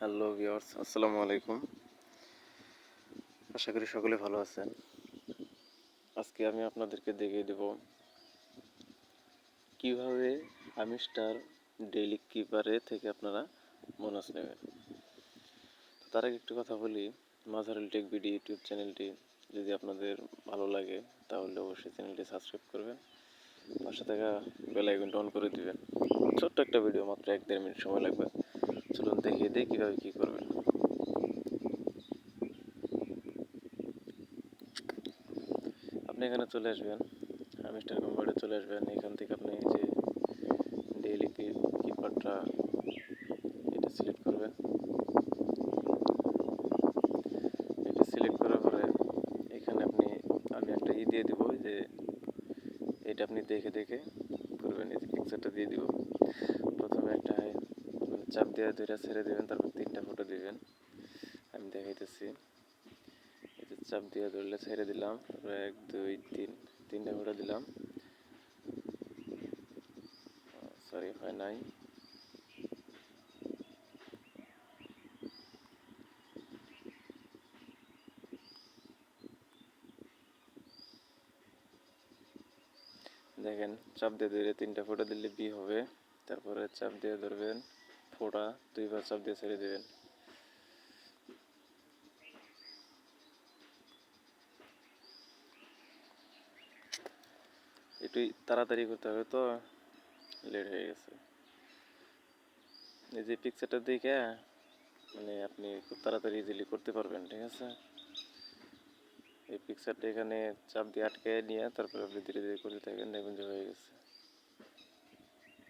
Hello viewers, আসসালামু আলাইকুম। আশা করি সকলে ভালো আছেন। আজকে আমি আপনাদেরকে দেখিয়ে দেব কিভাবে আমিস্টার ডেইলি কিপারে থেকে আপনারা বোনাস নেবেন। তার আগে একটু কথা বলি, মাঝারুল টেক বিডি ইউটিউব চ্যানেলটি যদি আপনাদের ভালো লাগে তাহলে অবশ্যই চ্যানেলটি সাবস্ক্রাইব করবেন, পাশে থাকা বেল আইকনটা অন করে দিবেন। ছোট্ট একটা ভিডিও, মাত্র 1-1.5 মিনিট সময় লাগবে। চলুন দেখিয়ে দিই কীভাবে কী করবেন। আপনি এখানে চলে আসবেন, আমিস্টার কোম্পানিতে চলে আসবেন। এখান থেকে আপনি যে ডেইলি কিপারটা এটা সিলেক্ট করবেন। এটা সিলেক্ট করার পরে এখানে আমি একটা দিয়ে দিব যে এটা আপনি দেখে দেখে করবেন। এই যে পিকচারটা দিয়ে দিব। প্রথমে একটা চাপ দিয়ে 2টা ছেড়ে দেবেন, তারপর 3টা ফটো দিবেন। আমি দেখাইতেছি। এই যে চাপ দিয়ে ধরলে ছেড়ে দিলাম, তারপরে 1 2 3 3টা ফটো দিলাম। সরি, হয় নাই। দেখেন, চাপ দিয়ে ধরে 3টা ফোঁটা দিলে বি হবে। তারপরে চাপ দিয়ে ধরবেন, ফোঁটা 2বার চাপ দিয়ে ছেড়ে দেবেন। একটু তাড়াতাড়ি করতে হবে, তো লেট হয়ে গেছে। এই যে পিকচারটা দেখে আপনি খুব তাড়াতাড়ি ইজিলি করতে পারবেন, ঠিক আছে? এই পিকচারটা এখানে চাপ দিয়ে আটকে নিয়ে তারপরে আপনি ধীরে ধীরে করতে থাকবেন, দেখবেন যে হয়ে গেছে।